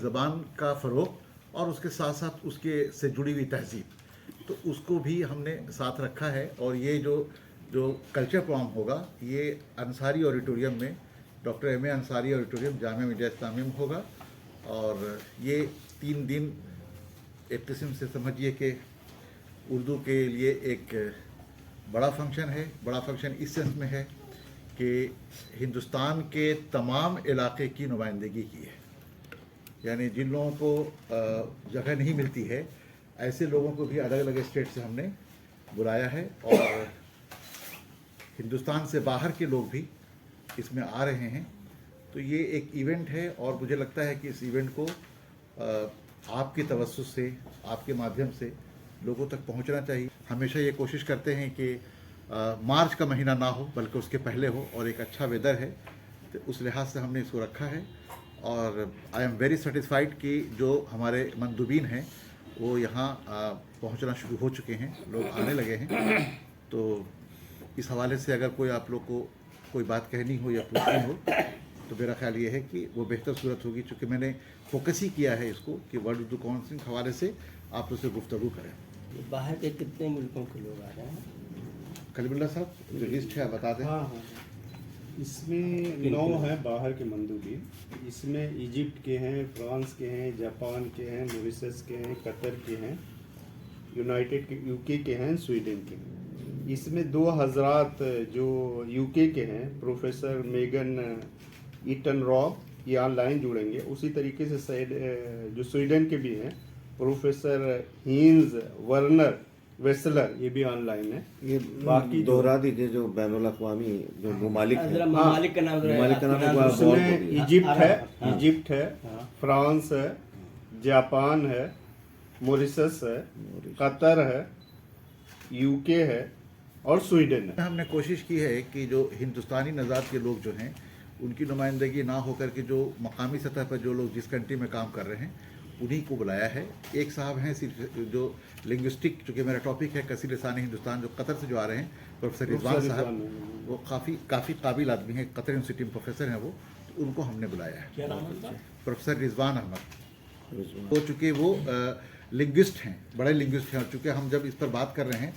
ज़बान का फ़रोग़ और उसके साथ साथ उसके से जुड़ी हुई तहज़ीब, तो उसको भी हमने साथ रखा है। और ये जो जो कल्चर प्रोग्राम होगा ये अंसारी ऑडिटोरियम में, doctor M A Ansari auditorium Jamia Millia Islamia में होगा। और ये 3 दिन एक किस्म से समझिए कि उर्दू के लिए एक बड़ा फंक्शन है। बड़ा फंक्शन इस सेंस में है कि हिंदुस्तान के तमाम इलाके की नुमाइंदगी की है, यानी जिन लोगों को जगह नहीं मिलती है ऐसे लोगों को भी अलग अलग स्टेट से हमने बुलाया है। और हिंदुस्तान से बाहर के लोग भी इसमें आ रहे हैं। तो ये एक इवेंट है और मुझे लगता है कि इस इवेंट को आपके तवज्जुह से, आपके माध्यम से लोगों तक पहुंचना चाहिए। हमेशा ये कोशिश करते हैं कि मार्च का महीना ना हो बल्कि उसके पहले हो और एक अच्छा वेदर है, तो उस लिहाज से हमने इसको रखा है। और आई एम वेरी सेटिस्फाइड कि जो हमारे मंदुबीन हैं वो यहाँ पहुँचना शुरू हो चुके हैं, लोग आने लगे हैं। तो इस हवाले से अगर कोई आप लोग को कोई बात कहनी हो या पूछनी हो तो मेरा ख्याल ये है कि वो बेहतर सूरत होगी, चूँकि मैंने फोकस ही किया है इसको कि वर्ल्ड उर्दू काउंसिल के हवाले से आप लोग से गुफ्तगू करें। बाहर के कितने मुल्कों के लोग आ रहे हैं? कलीमुल्लाह साहब जो लिस्ट है बता दें। हाँ, इसमें 9 हैं बाहर के मंदूबी। इसमें इजिप्ट के हैं, फ्रांस के हैं, जापान के हैं, मॉरिशस के हैं, कतर के हैं, यूनाइटेड के, यूके के हैं, स्वीडन के हैं। इसमें 2 हज़रात जो यूके के हैं, प्रोफेसर मेगन ईटन रॉब, ये ऑनलाइन जुड़ेंगे। उसी तरीके से जो स्वीडन के भी हैं, प्रोफेसर हिंज वर्नर वेसलर, ये भी ऑनलाइन है। ये बाकी दोहरा दीजिए जो बैनुल अक़वामी जो ममालिक है। ममालिक का नाम ममालिक का नाम एक बार उसमें गौर करिए। इजिप्ट है, फ्रांस है, जापान है, मॉरिशस है, कतर है, यूके है और स्वीडन है। हमने कोशिश की है कि जो हिंदुस्तानी नज़ात के लोग जो हैं उनकी नुमाइंदगी ना होकर के जो मकामी सतह पर जो लोग जिस कंट्री में काम कर रहे हैं उन्हीं को बुलाया है। एक साहब हैं सिर्फ जो लिंग्विस्टिक, चूँकि मेरा टॉपिक है कसीर लिसानी हिंदुस्तान, जो कतर से जो आ रहे हैं, प्रोफेसर रिजवान साहब, वो काफ़ी काबिल आदमी हैं, कतर यूनिवर्सिटी में प्रोफेसर हैं वो, तो उनको हमने बुलाया है। क्या नाम है? प्रोफेसर रिजवान अहमद, वो चूँकि वो लिंग्विस्ट हैं, बड़े लिंग्विस्ट हैं। और चूँकि हम जब इस पर बात कर रहे हैं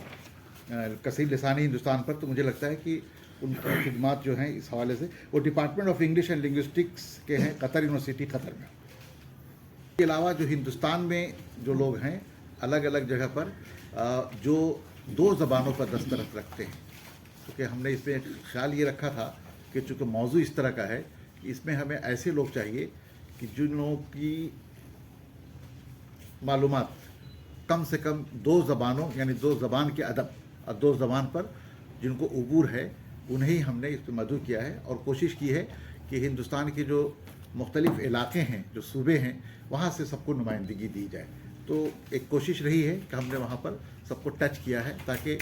कसीर लिसानी हिंदुस्तान पर, तो मुझे लगता है कि उनकी खिदमात जो हैं इस हवाले से, वो department of English and linguistics के हैं कतर यूनिवर्सिटी कतर में। इसके अलावा जो हिंदुस्तान में जो लोग हैं अलग अलग जगह पर जो 2 ज़बानों पर दस्तरस रखते हैं, क्योंकि हमने इसमें ख्याल ये रखा था कि चूँकि मौजू इस तरह का है कि इसमें हमें ऐसे लोग चाहिए कि जिन लोगों की मालूमात कम से कम 2 ज़बानों यानी 2 ज़बान के अदब और 2 ज़बान पर जिनको उबूर है उन्हें ही हमने इस पर मदऊ किया है। और कोशिश की है कि हिंदुस्तान के जो मुख्तलिफ़ इलाके हैं, जो सूबे हैं, वहाँ से सबको नुमाइंदगी दी जाए। तो एक कोशिश रही है कि हमने वहाँ पर सबको टच किया है ताकि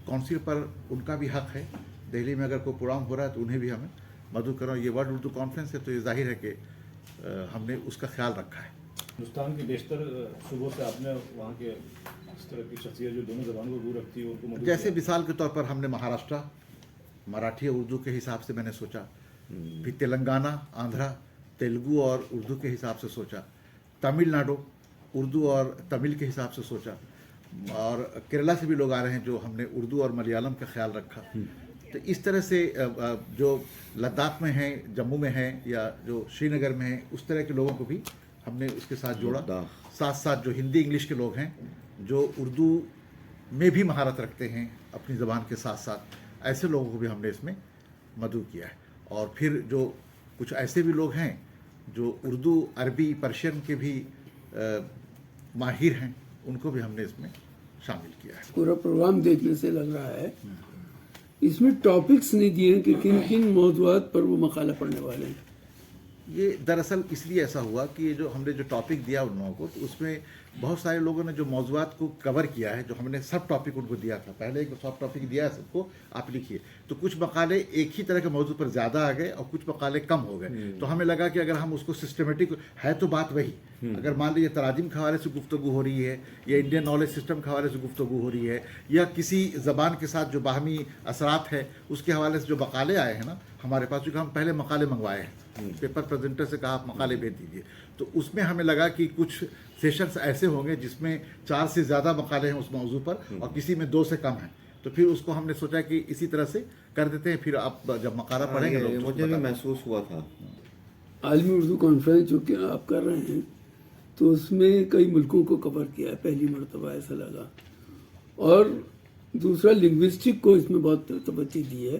काउंसिल पर उनका भी हक़ है, दिल्ली में अगर कोई प्रोग्राम हो रहा है तो उन्हें भी हमें मदऊ करो। ये वर्ल्ड उर्दू कॉन्फ्रेंस है तो ये जाहिर है कि हमने उसका ख्याल रखा है। हिंदुस्तान के बेशतर सूबों से आपने वहाँ के इस तरह की शख्सियत जो दोनों ज़बानों को दूर रखती है उनको मदद जैसे किया। मिसाल के तौर पर हमने महाराष्ट्र मराठी और उर्दू के हिसाब से मैंने सोचा, फिर तेलंगाना, आंध्रा, तेलुगु और उर्दू के हिसाब से सोचा, तमिलनाडु उर्दू और तमिल के हिसाब से सोचा, और केरला से भी लोग आ रहे हैं जो हमने उर्दू और मलयालम का ख्याल रखा। तो इस तरह से जो लद्दाख में हैं, जम्मू में हैं या जो श्रीनगर में हैं, उस तरह के लोगों को भी हमने उसके साथ जोड़ा। साथ साथ जो हिंदी इंग्लिश के लोग हैं जो उर्दू में भी महारत रखते हैं अपनी ज़बान के साथ साथ, ऐसे लोगों को भी हमने इसमें मदऊ किया है। और फिर जो कुछ ऐसे भी लोग हैं जो उर्दू, अरबी, पर्शियन के भी माहिर हैं, उनको भी हमने इसमें शामिल किया है। पूरा प्रोग्राम देखने से लग रहा है इसमें टॉपिक्स नहीं दिए कि किन किन मौज़ूआत पर वो मकाला पढ़ने वाले हैं। ये दरअसल इसलिए ऐसा हुआ कि ये जो हमने जो टॉपिक दिया उन लोगों को, तो उसमें बहुत सारे लोगों ने जो मौज़ूआत को कवर किया है, जो हमने सब टॉपिक उनको दिया था, पहले एक सब टॉपिक दिया है सबको, आप लिखिए, तो कुछ मकाले एक ही तरह के मौजू पर ज़्यादा आ गए और कुछ मकाले कम हो गए। तो हमें लगा कि अगर हम उसको सिस्टमेटिक है तो बात वही, अगर मान लीजिए तराजिम के हवाले से गुफ्तगू हो रही है या इंडियन नॉलेज सिस्टम के हवाले से गुफ्तगू हो रही है या किसी ज़बान के साथ जो बाहमी असरात है उसके हवाले से जो मकाले आए हैं ना हमारे पास, क्योंकि हम पहले मकाले मंगवाए हैं, पेपर प्रेजेंटर से कहा आप मकाले भेज दीजिए, तो उसमें हमें लगा कि कुछ सेशंस ऐसे होंगे जिसमें 4 से ज़्यादा मकाले हैं उस मौजू पर और किसी में 2 से कम हैं, तो फिर उसको हमने सोचा कि इसी तरह से कर देते हैं, फिर आप जब मकाला पढ़ेंगे ये तो मुझे भी महसूस हुआ था। आलमी उर्दू कॉन्फ्रेंस जो कि आप कर रहे हैं तो उसमें कई मुल्कों को कवर किया है, पहली मरतबा ऐसा लगा। और दूसरा लिंग्विस्टिक को इसमें बहुत तवज्जो दी है,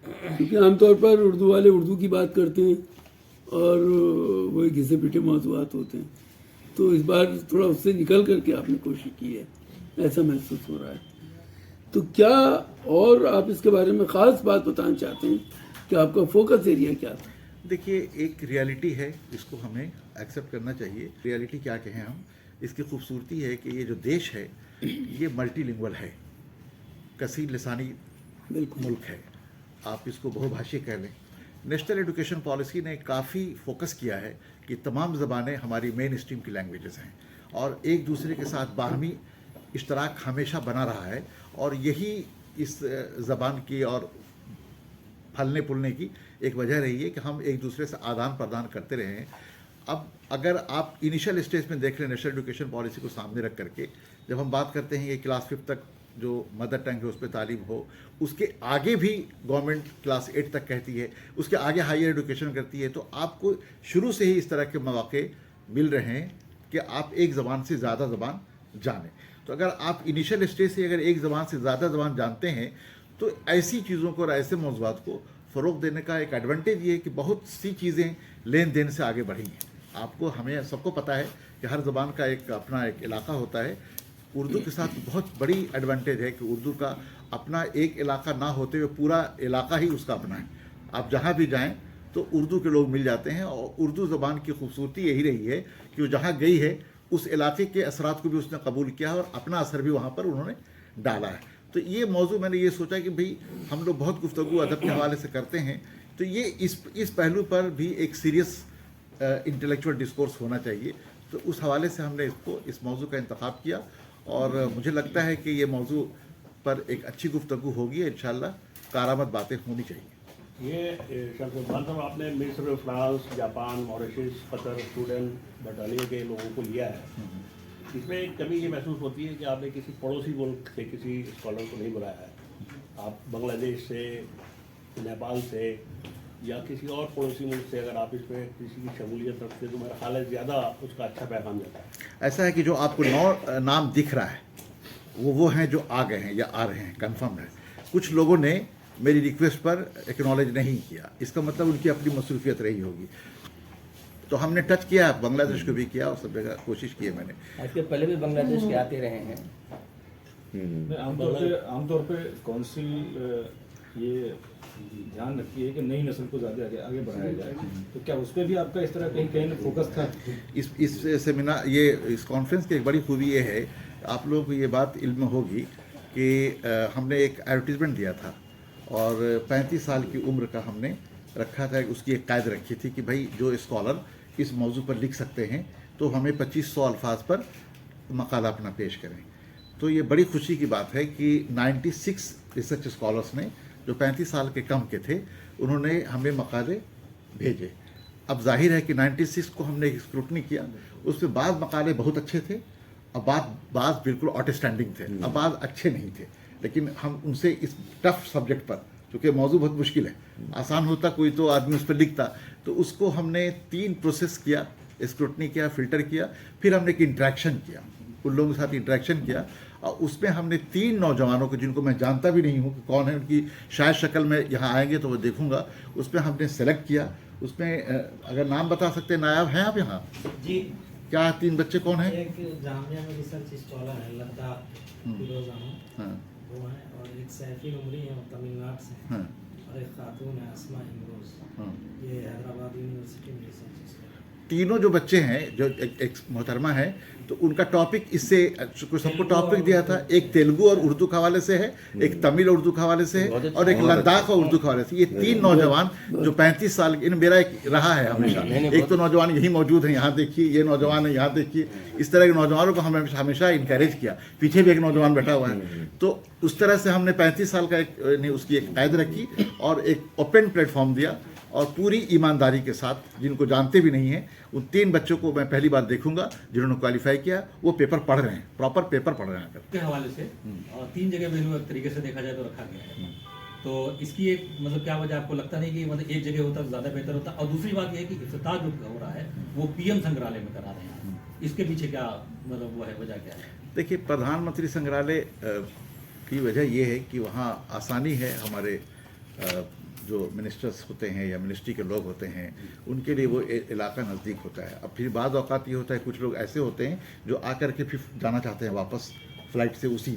क्योंकि आमतौर पर उर्दू वाले उर्दू की बात करते हैं और वही घिसे पिटे मौज़ूआत होते हैं, तो इस बार थोड़ा उससे निकल करके आपने कोशिश की है, ऐसा महसूस हो रहा है। तो क्या और आप इसके बारे में ख़ास बात बताना चाहते हैं कि आपका फोकस एरिया क्या था? देखिए, एक रियलिटी है, इसको हमें एक्सेप्ट करना चाहिए। रियलिटी क्या कहें हम, इसकी खूबसूरती है कि ये जो देश है ये मल्टीलिंगुअल है, कसीर लिसानी मुल्क है, आप इसको बहुभाषी कह लें। नेशनल एजुकेशन पॉलिसी ने काफ़ी फोकस किया है कि तमाम ज़बानें हमारी मेन स्ट्रीम की लैंग्वेजेस हैं और एक दूसरे के साथ बाहमी इश्तराक हमेशा बना रहा है, और यही इस ज़बान की और फलने फूलने की एक वजह रही है कि हम एक दूसरे से आदान प्रदान करते रहे हैं। अब अगर आप इनिशियल स्टेज में देख रहे हैं नेशनल एजुकेशन पॉलिसी को सामने रख करके, जब हम बात करते हैं ये क्लास 5 तक जो मदर टंग है उस पर तालीम हो, उसके आगे भी गवर्नमेंट क्लास 8 तक कहती है, उसके आगे हायर एजुकेशन करती है, तो आपको शुरू से ही इस तरह के मौके मिल रहे हैं कि आप एक ज़बान से ज़्यादा ज़बान जानें। तो अगर आप इनिशियल स्टेज से अगर एक ज़बान से ज़्यादा ज़बान जानते हैं तो ऐसी चीज़ों को और ऐसे मौज़ूआत को फ़रोग़ देने का एक एडवांटेज ये है कि बहुत सी चीज़ें लेन देन से आगे बढ़ी हैं। आपको हमें सबको पता है कि हर ज़बान का एक अपना एक इलाका होता है। उर्दू के साथ बहुत बड़ी एडवांटेज है कि उर्दू का अपना एक इलाका ना होते हुए पूरा इलाका ही उसका अपना है। आप जहाँ भी जाएं तो उर्दू के लोग मिल जाते हैं, और उर्दू ज़बान की खूबसूरती यही रही है कि वो जहाँ गई है उस इलाके के असरात को भी उसने कबूल किया और अपना असर भी वहाँ पर उन्होंने डाला है। तो ये मौजू मैंने ये सोचा कि भाई हम लोग बहुत गुफ्तगू अदब के हवाले से करते हैं, तो ये इस पहलू पर भी एक सीरियस इंटेलेक्चुअल डिस्कोर्स होना चाहिए, तो उस हवाले से हमने इस मौजू का इंतखाब किया, और मुझे लगता है कि ये मौजू पर एक अच्छी गुफ्तगू होगी, इंशाअल्लाह कारामद बातें होनी चाहिए। ये शमशान साहब, आपने मिस्र, France, Japan, Mauritius, Qatar, Sudan, बटालिया के लोगों को लिया है। इसमें एक कमी ये महसूस होती है कि आपने किसी पड़ोसी मुल्क से किसी स्कॉलर को नहीं बुलाया है। आप बांग्लादेश से, नेपाल से या किसी और पड़ोसी मुल्क से अगर आप इसमें किसी की शमूलियत रखते तो मेरा ख्याल है ज़्यादा उसका अच्छा पैगाम जाता है। ऐसा है कि जो आपको 9 नाम दिख रहा है वो हैं जो आ गए हैं या आ रहे हैं, कंफर्म है। कुछ लोगों ने मेरी रिक्वेस्ट पर एक्नॉलेज नहीं किया, इसका मतलब उनकी अपनी मसरूफियत रही होगी। तो हमने टच किया, बांग्लादेश को भी किया और सब जगह कोशिश की है मैंने। इसके पहले भी बांग्लादेश के आते रहे हैं। आमतौर पे कौंसिल ये ध्यान रखती है कि नई नस्ल को ज़्यादा आगे बढ़ाया जाए, तो क्या उस पर भी आपका इस तरह कहीं फोकस था? इस सेमिनार इस कॉन्फ्रेंस की एक बड़ी खूबी ये है, आप लोगों को ये बात इल्म होगी कि हमने एक एडवर्टीजमेंट दिया था और 35 साल की उम्र का हमने रखा था, उसकी एक कायद रखी थी कि भाई जो स्कॉलर इस मौजू पर लिख सकते हैं तो हमें 2500 अल्फाज पर मकाला अपना पेश करें। तो ये बड़ी खुशी की बात है कि 96 रिसर्च स्कॉलर्स ने जो 35 साल के कम के थे उन्होंने हमें मकाले भेजे। अब जाहिर है कि 96 को हमने स्क्रूटनी किया, उसमें बाद मकाले बहुत अच्छे थे, अब बाद बिल्कुल आउटस्टैंडिंग थे, अब बाद अच्छे नहीं थे, लेकिन हम उनसे इस टफ सब्जेक्ट पर, क्योंकि मौजू बहुत मुश्किल है, आसान होता कोई तो आदमी उस पर लिखता, तो उसको हमने 3 प्रोसेस किया, स्क्रूटनी किया, फिल्टर किया, फिर हमने एक इंट्रैक्शन किया, उन लोगों के साथ इंट्रैक्शन किया, और उसमें हमने 3 नौजवानों को जिनको मैं जानता भी नहीं हूँ कि कौन है, उनकी शायद शक्ल में यहाँ आएंगे तो वो देखूंगा, उसमें हमने सेलेक्ट किया। उसमें अगर नाम बता सकते, नायाब हैं आप यहाँ? जी। क्या 3 बच्चे कौन हैं? एक जामिया में रिसर्च स्कॉलर है लद्दाख, फिरोज अहमद, हाँ वो है, और एक सैफी उमरी है, वो तमिलनाडु से, हाँ और एक खातून है अस्मा इमरोज, हाँ। ये हैदराबाद यूनिवर्सिटी में रिसर्च स्कॉलर। तीनों जो बच्चे हैं जो एक मोहतरमा है, तो उनका टॉपिक इससे सबको टॉपिक दिया था। एक तेलुगु और उर्दू के हवाले से है, एक तमिल और उर्दू के हवाले से है, और एक लद्दाख और उर्दू के हवाले से। ये तीन नौजवान जो 35 साल इन मेरा एक रहा है हमेशा। एक तो नौजवान यही मौजूद है, यहाँ देखिए, ये नौजवान है, यहाँ देखिए। इस तरह के नौजवानों को हमने हमेशा इंकरेज किया। पीछे भी एक नौजवान बैठा हुआ है। तो उस तरह से हमने 35 साल का उसकी एक कैद रखी और एक ओपन प्लेटफॉर्म दिया, और पूरी ईमानदारी के साथ, जिनको जानते भी नहीं हैं, उन 3 बच्चों को मैं पहली बार देखूंगा जिन्होंने क्वालिफाई किया। वो पेपर पढ़ रहे हैं, प्रॉपर पेपर पढ़ रहे हैं। के हवाले से 3 जगह वेन्यू एक तरीके से देखा जाए तो रखा गया है। तो इसकी एक मतलब क्या वजह आपको लगता नहीं कि मतलब एक जगह होता तो ज़्यादा बेहतर होता? और दूसरी बात यह है कि इफ्तिताह जो हो रहा है वो पीएम संग्रहालय में करा रहे हैं, इसके पीछे क्या मतलब वो है, वजह क्या है? देखिए, प्रधानमंत्री संग्रहालय की वजह ये है कि वहाँ आसानी है। हमारे जो मिनिस्टर्स होते हैं या मिनिस्ट्री के लोग होते हैं, उनके लिए वो इलाका नज़दीक होता है। अब फिर बाद औक़ात ये होता है, कुछ लोग ऐसे होते हैं जो आकर के फिर जाना चाहते हैं वापस फ्लाइट से उसी,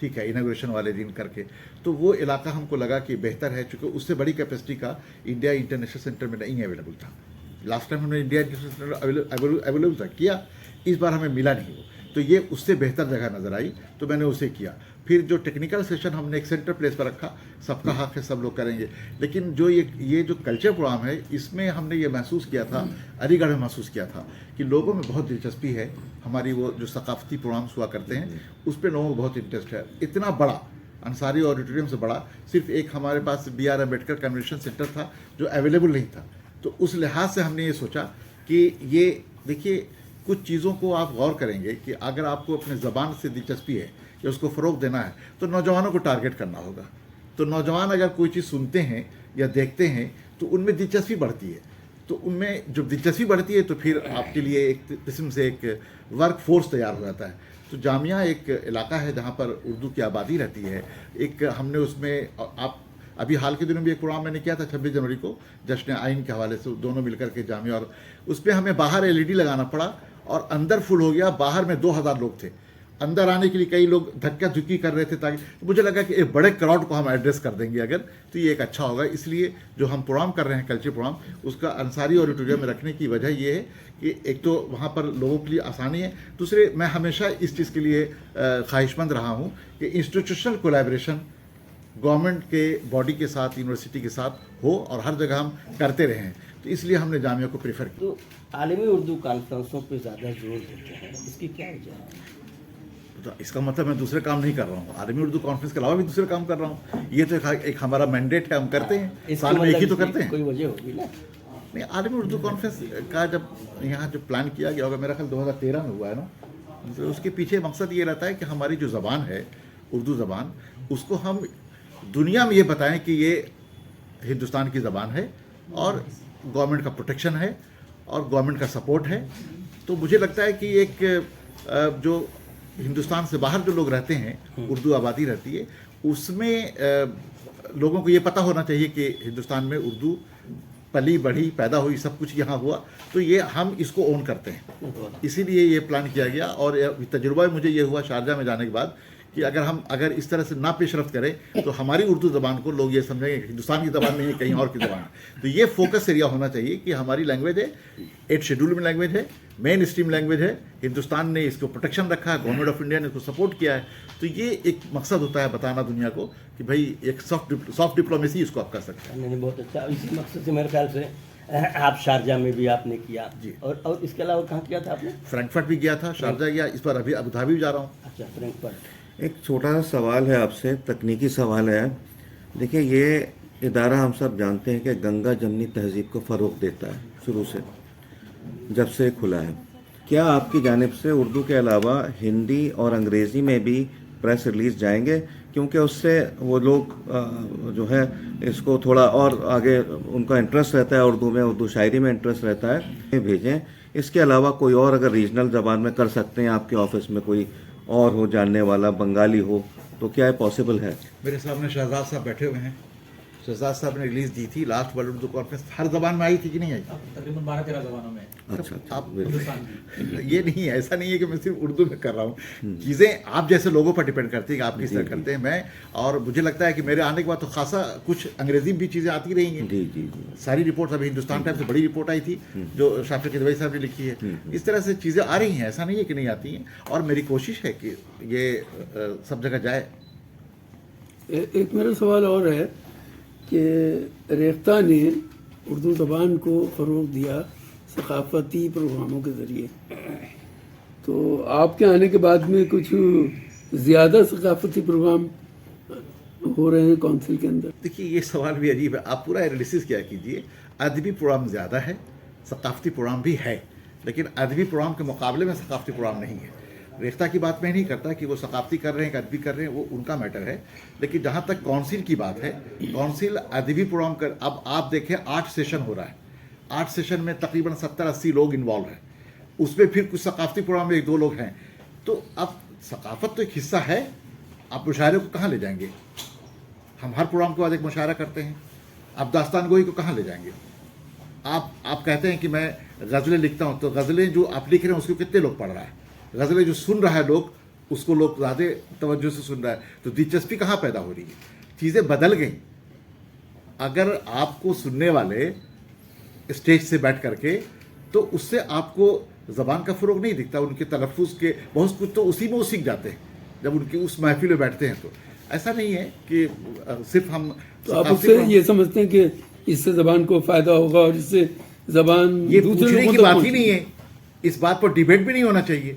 ठीक है, इनाग्रेशन वाले दिन करके। तो वो इलाका हमको लगा कि बेहतर है, चूँकि उससे बड़ी कैपेसिटी का इंडिया इंटरनेशनल सेंटर में नहीं अवेलेबल था। लास्ट टाइम हमने इंडिया इंटरनेशनल सेंटर अवेलेबल था, किया, इस बार हमें मिला नहीं वो। तो ये उससे बेहतर जगह नज़र आई, तो मैंने उसे किया। फिर जो टेक्निकल सेशन हमने एक सेंटर प्लेस पर रखा, सबका हक है, सब लोग करेंगे। लेकिन जो ये जो कल्चर प्रोग्राम है, इसमें हमने ये महसूस किया था, अलीगढ़ में महसूस किया था कि लोगों में बहुत दिलचस्पी है। हमारी वो जो सकाफती प्रोग्राम्स हुआ करते हैं, उस पर लोगों को बहुत इंटरेस्ट है। इतना बड़ा अंसारी ऑडिटोरियम से बड़ा सिर्फ एक हमारे पास BR अम्बेडकर कन्वेंशन सेंटर था जो अवेलेबल नहीं था। तो उस लिहाज से हमने ये सोचा कि ये देखिए, कुछ चीज़ों को आप गौर करेंगे कि अगर आपको अपने ज़बान से दिलचस्पी है या उसको फ़रोग देना है, तो नौजवानों को टारगेट करना होगा। तो नौजवान अगर कोई चीज़ सुनते हैं या देखते हैं तो उनमें दिलचस्पी बढ़ती है। तो उनमें जब दिलचस्पी बढ़ती है तो फिर आपके लिए एक किस्म से एक वर्क फोर्स तैयार हो जाता है। तो जामिया एक इलाका है जहाँ पर उर्दू की आबादी रहती है। एक हमने उसमें आप अभी हाल के दिनों में एक प्रोग्राम मैंने किया था 26 जनवरी को, जश्न आइन के हवाले से, दोनों मिलकर के जामिया, और उसमें हमें बाहर LED लगाना पड़ा और अंदर फुल हो गया। बाहर में 2000 लोग थे। अंदर आने के लिए कई लोग धक्का धुक्की कर रहे थे, ताकि तो मुझे लगा कि एक बड़े क्राउड को हम एड्रेस कर देंगे अगर, तो ये एक अच्छा होगा। इसलिए जो हम प्रोग्राम कर रहे हैं, कल्चर प्रोग्राम, उसका अंसारी ऑडिटोरियम में रखने की वजह ये है कि एक तो वहाँ पर लोगों के लिए आसानी है, दूसरे मैं हमेशा इस चीज़ के लिए ख्वाहिशमंद रहा हूँ कि इंस्टीट्यूशनल कोलैबोरेशन गवर्नमेंट के बॉडी के साथ, यूनिवर्सिटी के साथ हो, और हर जगह हम करते रहें। तो इसलिए हमने जामिया को प्रेफर किया। तो आलमी उर्दू कॉन्फ्रेंसों पे ज़्यादा जोर देते हैं, इसकी क्या वजह है? तो इसका मतलब मैं दूसरे काम नहीं कर रहा हूँ। आलमी उर्दू कॉन्फ्रेंस के अलावा भी दूसरे काम कर रहा हूँ। ये तो एक हमारा मैंडेट है, हम करते हैं, साल में एक ही तो करते हैं। कोई वजह होगी ना? नहीं, आलमी उर्दू कॉन्फ्रेंस का जब यहाँ जो प्लान किया गया होगा, मेरा ख्याल 2013 में हुआ है ना, तो उसके पीछे मकसद ये रहता है कि हमारी जो ज़बान है, उर्दू ज़बान, उसको हम दुनिया में ये बताएं कि ये हिंदुस्तान की ज़बान है और गवर्नमेंट का प्रोटेक्शन है और गवर्नमेंट का सपोर्ट है। तो मुझे लगता है कि एक जो हिंदुस्तान से बाहर जो लोग रहते हैं, उर्दू आबादी रहती है, उसमें लोगों को ये पता होना चाहिए कि हिंदुस्तान में उर्दू पली बढ़ी, पैदा हुई, सब कुछ यहाँ हुआ। तो ये हम इसको ओन करते हैं, इसीलिए ये प्लान किया गया। और तजुर्बा मुझे ये हुआ शारजा में जाने के बाद कि अगर इस तरह से ना पेशरफ्त करें तो हमारी उर्दू ज़बान को लोग ये समझेंगे हिंदुस्तान की ज़बान नहीं है, कहीं और की ज़बान है। तो ये फोकस एरिया होना चाहिए कि हमारी लैंग्वेज है, 8 शेड्यूल में लैंग्वेज है, मेन स्ट्रीम लैंग्वेज है, हिंदुस्तान ने इसको प्रोटेक्शन रखा है, गवर्नमेंट ऑफ इंडिया ने इसको सपोर्ट किया है। तो ये एक मकसद होता है बताना दुनिया को कि भाई एक सॉफ्ट डिप्लोमेसी इसको आप कर सकते हैं। नहीं, बहुत अच्छा। इसी मकसद से मेरे ख्याल से आप शारजा में भी आपने किया जी। और इसके अलावा कहाँ किया था आपने? फ्रैंकफर्ट भी गया था, शारजा गया, इस बार अभी अबू धाबी भी जा रहा हूँ। अच्छा, फ्रैंकफर्ट। एक छोटा सा सवाल है आपसे, तकनीकी सवाल है। देखिए, ये इदारा हम सब जानते हैं कि गंगा जमनी तहजीब को फ़रोग़ देता है शुरू से, जब से खुला है। क्या आपकी जानिब से उर्दू के अलावा हिंदी और अंग्रेज़ी में भी प्रेस रिलीज़ जाएंगे? क्योंकि उससे वो लोग जो है इसको थोड़ा और आगे उनका इंटरेस्ट रहता है, उर्दू में, उर्दू शायरी में इंटरेस्ट रहता है, भेजें। इसके अलावा कोई और अगर रीजनल ज़बान में कर सकते हैं, आपके ऑफिस में कोई और हो जानने वाला, बंगाली हो, तो क्या है पॉसिबल है? मेरे सामने शहजाद साहब बैठे हुए हैं, शहजाद साहब ने रिलीज दी थी लास्ट वर्ल्ड उर्दू कॉन्फ्रेंस, हर जबान में आई थी कि नहीं आई? तकरीबन 12-13 जबानों में अच्छा अच्छा आप हिंदुस्तान की। ये नहीं है, ऐसा नहीं है कि मैं सिर्फ उर्दू में कर रहा हूँ, चीज़ें आप जैसे लोगों पर डिपेंड करती है कि आप किस तरह करते हैं। मैं और मुझे लगता है कि मेरे आने के बाद तो खासा कुछ अंग्रेजी में भी चीज़ें आती रहेंगी। जी जी जी सारी रिपोर्ट अभी हिंदुस्तान टाइम्स से बड़ी रिपोर्ट आई थी जो शाफिक किदवई साहब ने लिखी है। इस तरह से चीज़ें आ रही हैं, ऐसा नहीं है कि नहीं आती हैं, और मेरी कोशिश है कि ये सब जगह जाए। एक मेरा सवाल और है कि रेख्ता ने उर्दू ज़बान को फ़रोग़ दिया सकाफ़ती प्रोग्रामों के ज़रिए, तो आपके आने के बाद में कुछ ज़्यादा सकाफ़ती प्रोग्राम हो रहे हैं काउंसिल के अंदर? देखिए ये सवाल भी अजीब है, आप पूरा एनालिसिस क्या कीजिए। अदबी प्रोग्राम ज़्यादा है, सकाफ़ती प्रोग्राम भी है, लेकिन अदबी प्रोग्राम के मुकाबले में सकाफ़ती प्रोग्राम नहीं है। रेख्ता की बात मैं नहीं करता कि वो सकाफ़ती कर रहे हैं कि अदबी कर रहे हैं, वो उनका मैटर है। लेकिन जहाँ तक काउंसिल की बात है, काउंसिल अदबी प्रोग्राम कर, अब आप देखें 8 सेशन हो रहा है, 8 सेशन में तकरीबन 70-80 लोग इन्वॉल्व हैं, उसमें फिर कुछ सकाफ़ती प्रोग्राम में 1-2 लोग हैं। तो अब सकाफ़त तो एक हिस्सा है, आप मुशायरे को कहाँ ले जाएंगे? हम हर प्रोग्राम के बाद एक मुशायरा करते हैं, आप दास्तान गोई को कहाँ ले जाएंगे? आप कहते हैं कि मैं गज़लें लिखता हूँ, तो गज़लें जो आप लिख रहे हैं उसको कितने लोग पढ़ रहा है? गज़लें जो सुन रहा है लोग, उसको लोग ज़्यादा तवज्जो से सुन रहा है, तो दिलचस्पी कहाँ पैदा हो रही है? चीज़ें बदल गई। अगर आपको सुनने वाले स्टेज से बैठ करके, तो उससे आपको ज़बान का फ़रोग नहीं दिखता, उनके तलफ़ुज़ के बहुत कुछ तो उसी में वो सीख जाते हैं जब उनकी उस महफिल में बैठते हैं। तो ऐसा नहीं है कि सिर्फ हम तो आप उससे ये समझते हैं कि इससे ज़बान को फ़ायदा होगा और इससे ज़बान ये दूसरे पूछने लोगों की तक बात ही पहुंचे? नहीं है, इस बात पर डिबेट भी नहीं होना चाहिए।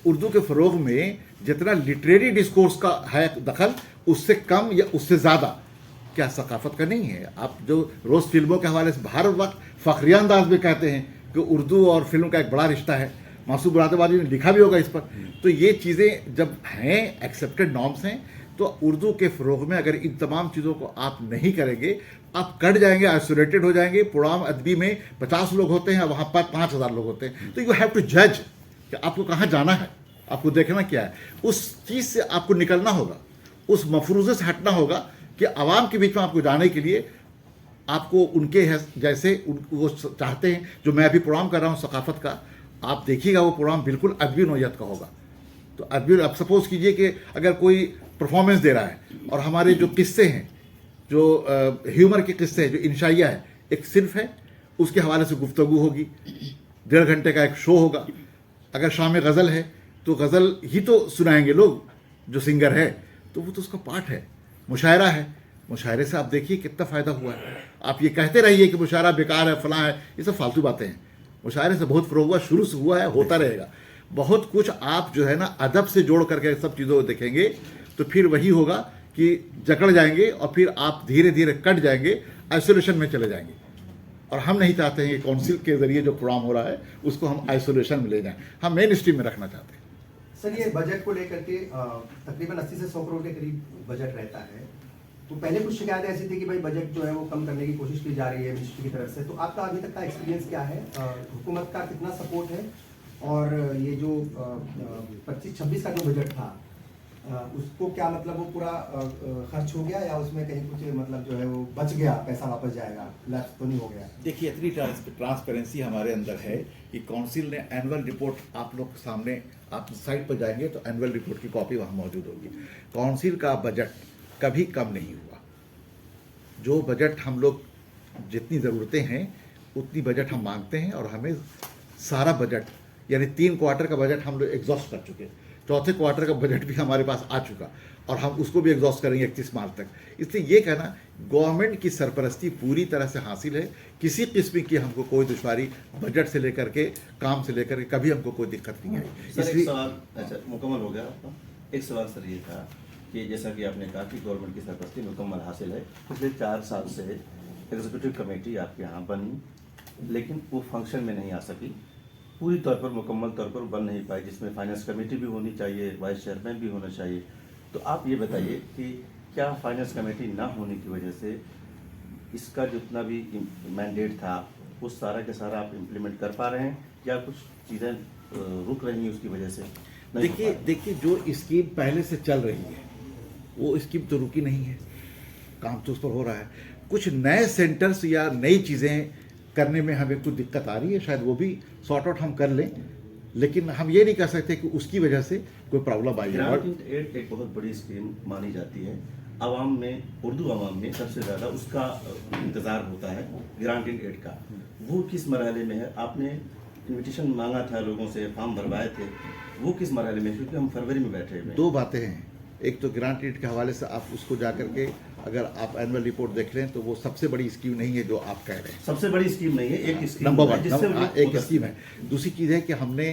उर्दू के फ़रोग में जितना लिटरेरी डिस्कोर्स का है दखल, उससे कम या उससे ज़्यादा क्या सकाफ़त का नहीं है? आप जो रोज़ फिल्मों के हवाले से हर वक्त फ़ख्रिया अंदाज में कहते हैं कि उर्दू और फिल्म का एक बड़ा रिश्ता है, मासूम मुरादाबादी ने लिखा भी होगा इस पर। तो ये चीज़ें जब हैं, एक्सेप्टेड नॉर्म्स हैं, तो उर्दू के फ़रोग में अगर इन तमाम चीज़ों को आप नहीं करेंगे, आप कट जाएंगे, आइसोलेटेड हो जाएंगे। प्रोग्राम अदबी में 50 लोग होते हैं, वहाँ पर 5000 लोग होते हैं। तो यू हैव टू जज कि आपको कहाँ जाना है, आपको देखना क्या है। उस चीज़ से आपको निकलना होगा, उस मफरूज़े से हटना होगा कि आवाम के बीच में आपको जाने के लिए आपको उनके जैसे वो चाहते हैं। जो मैं अभी प्रोग्राम कर रहा हूँ सकाफ़त का, आप देखिएगा वो प्रोग्राम बिल्कुल अदबी नौयत का होगा। तो अदबी, आप सपोज़ कीजिए कि अगर कोई परफॉर्मेंस दे रहा है और हमारे जो किस्से हैं, जो ह्यूमर के किस्से हैं, जो इंशाइया है, एक सिर्फ है, उसके हवाले से गुफ्तगू होगी, 1.5 घंटे का एक शो होगा। अगर शाम गज़ल है तो गज़ल ही तो सुनाएंगे लोग, जो सिंगर है, तो वो तो उसका पार्ट है। मुशायरा है, मुशायरे से आप देखिए कितना फ़ायदा हुआ है। आप ये कहते रहिए कि मुशायरा बेकार है, फलां है, ये सब फालतू बातें हैं। मुशायरे से बहुत फ़रोग हुआ, शुरू से हुआ है, होता रहेगा। बहुत कुछ आप जो है ना अदब से जोड़ करके सब चीज़ों को देखेंगे, तो फिर वही होगा कि जकड़ जाएंगे और फिर आप धीरे धीरे कट जाएंगे, आइसोलेशन में चले जाएंगे। और हम नहीं चाहते हैं कि काउंसिल के ज़रिए जो प्रोग्राम हो रहा है उसको हम आइसोलेशन में ले जाएं, हम मेन स्ट्रीम में रखना चाहते हैं। सर, ये बजट को लेकर के तकरीबन 80 से 100 करोड़ के करीब बजट रहता है, तो पहले कुछ शिकायतें ऐसी थी कि भाई बजट जो है वो कम करने की कोशिश की जा रही है मिनिस्ट्री की तरफ से, तो आपका अभी तक का एक्सपीरियंस क्या है? हुकूमत का कितना सपोर्ट है? और ये जो 25-26 का जो बजट था, उसको क्या मतलब वो पूरा खर्च हो गया, या उसमें कहीं कुछ मतलब जो है वो बच गया, पैसा वापस जाएगा, लैप्स तो नहीं हो गया? देखिए, इतनी ट्रांसपेरेंसी हमारे अंदर है कि काउंसिल ने एनुअल रिपोर्ट आप लोग के सामने, आप साइट पर जाएंगे तो एनुअल रिपोर्ट की कॉपी वहाँ मौजूद होगी। काउंसिल का बजट कभी कम नहीं हुआ। जो बजट हम लोग, जितनी ज़रूरतें हैं उतनी बजट हम मांगते हैं, और हमें सारा बजट, यानी 3 क्वार्टर का बजट हम लोग एग्जॉस्ट कर चुके हैं। चौथे क्वार्टर का बजट भी हमारे पास आ चुका, और हम उसको भी एग्जॉस्ट करेंगे 31 मार्च तक। इसलिए ये कहना, गवर्नमेंट की सरपरस्ती पूरी तरह से हासिल है। किसी किस्म की हमको कोई दुश्वारी बजट से लेकर के, काम से लेकर के, कभी हमको कोई दिक्कत नहीं आई। सर, एक इसलिए सवाल, अच्छा मुकम्मल हो गया आपका? एक सवाल सर ये था कि जैसा कि आपने कहा कि गवर्नमेंट की सरपरस्ती मुकम्मल हासिल है। पिछले 4 साल से एग्जीक्यूटिव कमेटी आपके यहाँ बनी, लेकिन वो फंक्शन में नहीं आ सकी, पूरी तौर पर, मुकम्मल तौर पर बन नहीं पाई, जिसमें फाइनेंस कमेटी भी होनी चाहिए, वाइस चेयरमैन भी होना चाहिए। तो आप ये बताइए कि क्या फाइनेंस कमेटी ना होने की वजह से इसका जितना भी मैंडेट था वो सारा के सारा आप इम्प्लीमेंट कर पा रहे हैं, या कुछ चीज़ें रुक रही हैं उसकी वजह से? देखिए, जो स्कीम पहले से चल रही है वो स्कीम तो रुकी नहीं है। काम तो उस पर हो रहा है। कुछ नए सेंटर्स या नई चीज़ें करने में हमें कुछ दिक्कत आ रही है, शायद वो भी सॉर्ट आउट हम कर लें, लेकिन हम ये नहीं कह सकते कि उसकी वजह से कोई प्रॉब्लम आई है। ग्रांट इन एड एक बहुत बड़ी स्कीम मानी जाती है। आवाम में, उर्दू आवाम में सबसे ज़्यादा उसका इंतज़ार होता है ग्रांट इन एड का। वो किस मरहले में है? आपने इन्विटेशन मांगा था लोगों से, फॉर्म भरवाए थे, वो किस मरहले में? क्योंकि हम फरवरी में बैठे हुए हैं। दो बातें हैं, एक तो ग्रांट इन के हवाले से आप उसको जा करके अगर आप एनुअल रिपोर्ट देख लें तो वो सबसे बड़ी स्कीम नहीं है जो आप कह रहे हैं। सबसे बड़ी स्कीम नहीं है, एक स्कीम नंबर है वन, जिससे एक स्कीम है। दूसरी चीज़ है कि हमने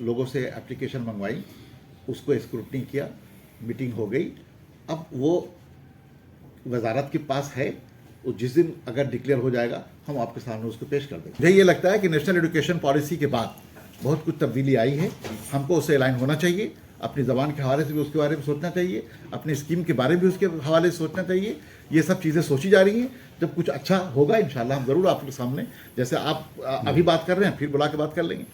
लोगों से एप्लीकेशन मंगवाई, उसको स्क्रूटनी किया, मीटिंग हो गई। अब वो वजारत के पास है, वो जिस दिन अगर डिक्लेयर हो जाएगा हम आपके सामने उसको पेश कर देंगे। मुझे ये लगता है कि नेशनल एजुकेशन पॉलिसी के बाद बहुत कुछ तब्दीली आई है, हमको उससे अलाइन होना चाहिए। अपनी ज़बान के हवाले से भी उसके बारे में सोचना चाहिए, अपनी स्कीम के बारे में भी उसके हवाले से सोचना चाहिए। ये सब चीज़ें सोची जा रही हैं। जब कुछ अच्छा होगा इंशाल्लाह हम ज़रूर आपके सामने, जैसे आप अभी बात कर रहे हैं, फिर बुला के बात कर लेंगे।